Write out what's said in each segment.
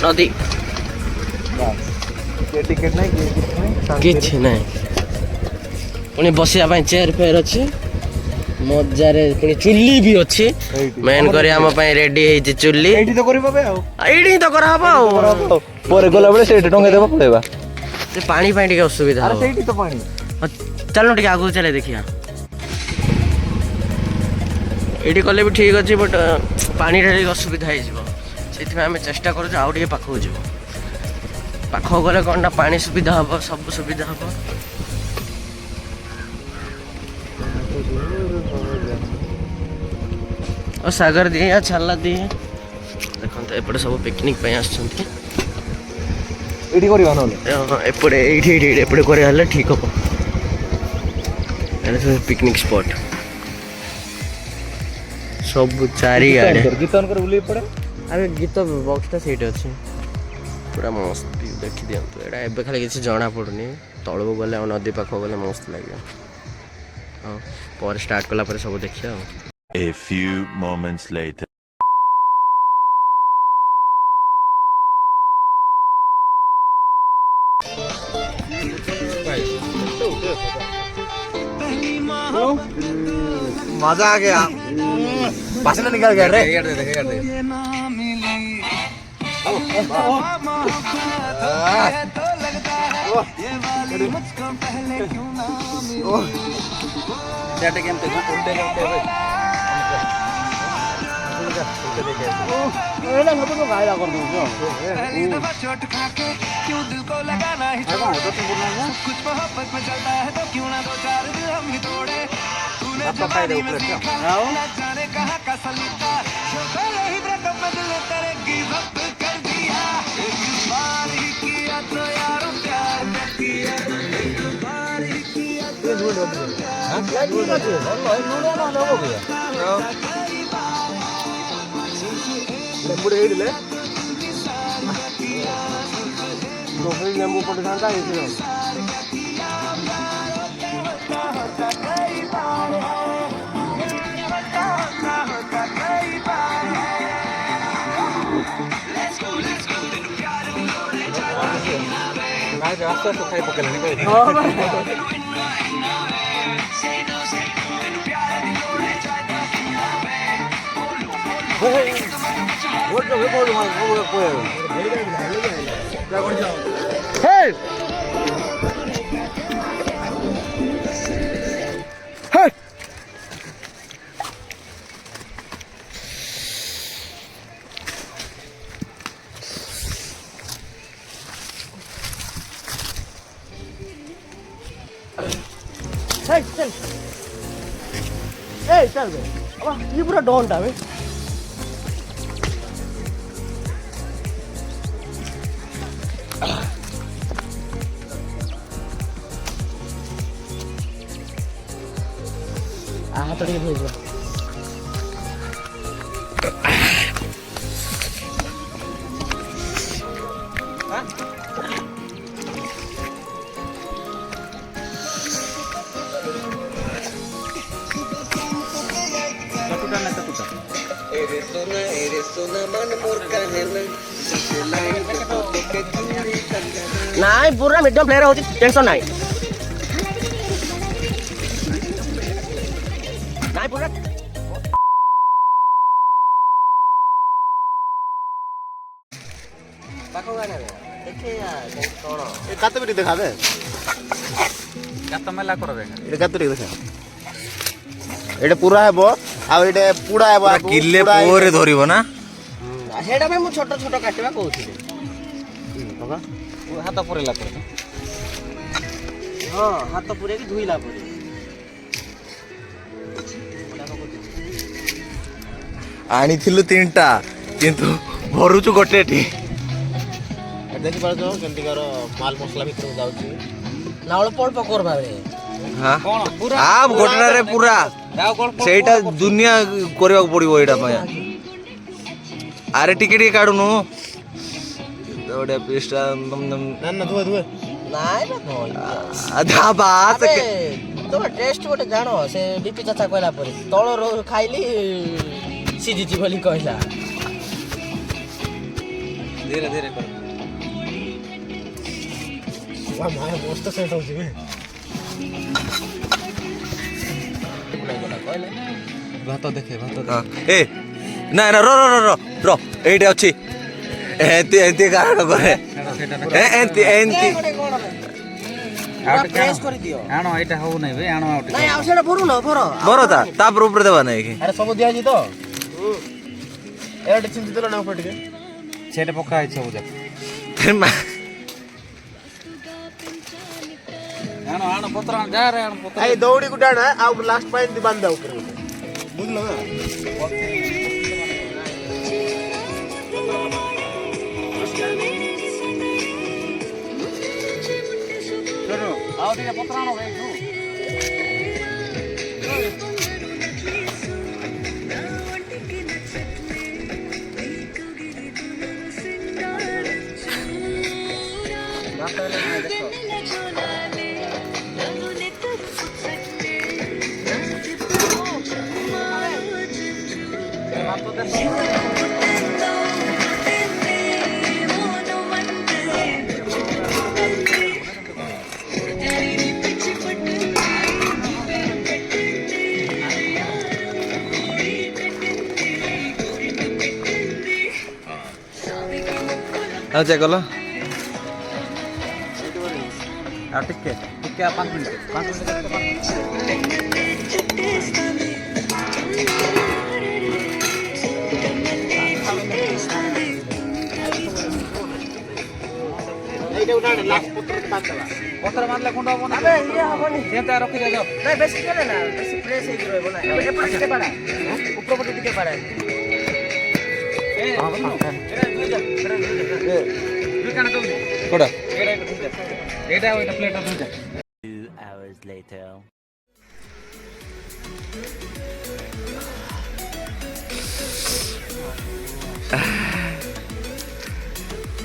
नदी टिकेट नहीं किछि नहीं पुणी बसिया ପାଇଁ चेयर फेयर अछि मजारे पुणी चुल्ली भी अछि मेन करी हम ପାଇଁ रेडी हेछि चुल्ली एठी तो करि पाबे आ एठी तो करा हबा पर गोला बळे सेठी टंगे देबा पड़ेबा से पानी ପାଇଁ ଟିକେ असुविधा अरे सेठी तो पानी चलो ଟିକେ आगु चले देखिया एठी कले भी ठीक अछि बट पानी रे असुविधा हे जिवो सेति में हम चेष्टा करू जे आउ ଟିକେ पाखो जिवो पाखो गले कोनटा पानी सुविधा हबो सब सुविधा हबो और सागर दिए या छाला दिए देखो एपटे सब पिकनिक पे आछंती एठी करबा नले एपटे एठी एपटे करे हले ठीक हो एने पिकनिक स्पॉट सब चारि आड़े गीतन कर उली पड़े अरे गीत बॉक्सटा सेट अछि पूरा मस्त देखि दियंतु एडा एबे खाली किछि जणा पडुनी तळबो गले नदी पाखो गले मस्त लागियो हां पर स्टार्ट कला पर सब देखिया A few moments later. मजा आ गया पास निकल गया रे चल ए चल बे अब ये पूरा डॉन था बे हाथ तो भेज दो नाइ पूरा मीडियम प्लेयर होती टेंशन नाइ नाइ पूरा पाखो गाना देखे यार कौन ए काते भी दिखा दे गात मेला कर देखा ए काते देखा एडे पूरा है बो आ एडे पूरा है बो किले पोरे धरिबो ना हेडा में मु छोटो छोटो काटबा कहउथिले होगा वो हाथ पुरेला पर हां हाथ पुरे की धुइला परे आनी थिलु तीनटा किंतु भरुचु गोटेटी देखि पारछो केंति कर माल मसला भीतर जाउची नावळ पळप करबा रे हां पूरा आ गोटना रे पूरा सेटा दुनिया करबा पड़िबो एटा पया अरे टिकेट काढुनु ओडे पेस्टा ना ना धुए धुए नाइ ना आधा बात तो टेस्ट गोटे जानो से बीपी चाचा कहला परे तळो खाइली सीजीची बोली कहला ଧୀରେ ଧୀରେ କର। ମସ୍ତ ସେଟ୍ ହଉଛି ଭାତ ଦେଖେ ଭାତ ହଁ ଏ ନା ନା ର ର ର ର ର ଏଇଟା ଅଛି ଏନ୍ତି ଏନ୍ତି କାରଣ କରେ ଏନ୍ତି ଏନ୍ତି ପ୍ରେସ୍ କରିଦିଅ। ଆଣ ଏଇଟା ହଉ ନାହିଁ ବେ ଆଣ ଆଉ ଟିକେ ନାଇଁ ଆଉ ସେଟା ଭରୁନ ଭର ବରତା ତାପରେ ଉପରେ ଦେବା ନାଇଁ କି ଆରେ ସବୁ ଦିଆଯାଇଛି ତ ଏଇଟା ଚିନ୍ତିତ ନା ଉପରେ ଟିକେ ସେଇଟା ପକା ହେଇଛି ସବୁ ଯାକ ଆଣ ଆଣ ପତ୍ର ଆଣ ଯା ରେ ଆଣ ପତ୍ର ଏଇ ଦୌଡ଼ି ଗୁଟେ ଆଣ ଆଉ ଲାଷ୍ଟ ପାଇଁ ଏମିତି ବାନ୍ଧି ଦା ଉପରେ ବୁଝିଲ ନା ଆଉ ଟିକେ ପତ୍ର ଆଣ ଭାଇ ଆଉ ଚେକ୍ କଲ ଆଉ ଟିକେ ଟିକେ 5 এইটা উঠা আনে লাস্ট পত্র বাঁধবা ପତ୍ର ମାରିଲେ ଖୁଣ୍ଡ ହବ ନା আবে ইয়ে হবনি ସେମିତି ରଖି ଦିଅ ନାଇଁ ବେଶୀ କେଲେ ନା ବେଶୀ ଫ୍ରେଶ ହେଇକି ରହିବ ନା ଏପଟେ ଟିକେ ପାଡ଼ା ଉପର ପଟେ ଟିକେ ପାଡ଼ା କୋଉଟା ଏଇଟା ଆଉ ଏଇଟା ପ୍ଲେଟ୍ ଦୁଇଟା 2 hours later.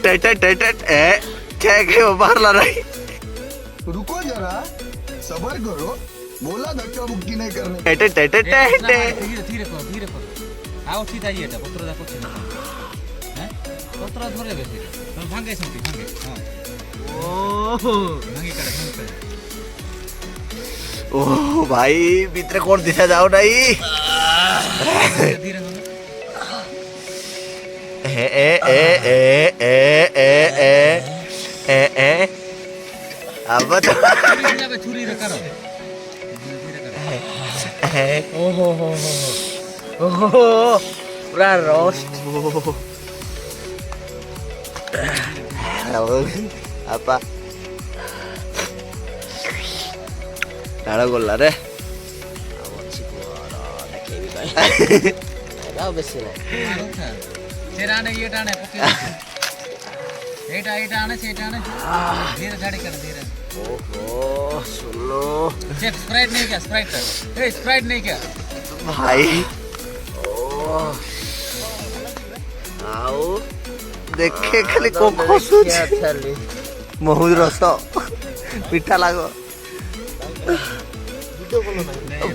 टे टे टे टे ए क्या बाहर नहीं रुको जरा सबर करो बोला धक्का मुक्की नहीं करने टे टे टे टे टे टे ଧୀରେ ଧୀରେ କର ଧୀରେ କର ଆଉ ସିଧା ଇଏଟା ପତ୍ର ଯାକ ଅଛି ପତ୍ର ଧରେ ବେଶୀ ତମେ ଭାଙ୍ଗେ ସେମିତି ଭାଙ୍ଗେ ହଁ ओहो ଭାଙ୍ଗି କାଢେ ଭାଙ୍ଗି କାଢେ ओह भाई भीतर कौन दिशा जाओ नहीं ଧୀରେ ଧୀରେ ए ए ए ए ए ए ए ए ए अब तो ଛୁରୀ ରେ କାଢ ଓହୋ ଓହୋ ପୁରା ରୋଷ୍ଟ apa डाल गला रे ଆଉ ଅଛି କୁଆଡ ଦେଖେଇବି କାଇଁ ଆଉ ବେଶୀ ନାହିଁ ସେଇଟା ଆଣେ ଇଏଟା ଆଣେ ପକେଇ ଏଇଟା ଏଇଟା ଆଣେ ସେଇଟା ଆଣେ ଧୀରେ ଝାଡ଼ି କାଢ ଧୀରେ ଓହୋ ସୁनो चेक स्प्राइट नहीं क्या स्प्राइट ए स्प्राइट नहीं क्या भाई ଓ ଆଉ देखे खाली को खसुच ଖାଲି बहुत रस पिठा लागो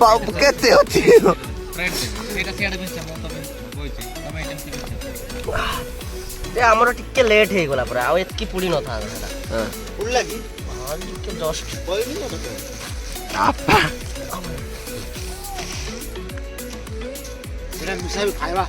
बाप केते होती स्प्राइट एटा सियाडे बिन हम तो बोइछि तमे एजेंसी बिन ଏ ଆମର ଟିକେ ଲେଟ୍ ହେଇଗଲା ପୁରା ଆଉ ଏତିକି ପୁଡ଼ି ନଥାନ୍ତା ସେଟା उड़ला की ହଁ ଟିକେ ଜଷ୍ଟ कोई नहीं होता apa तेरा मिसा भी खाएगा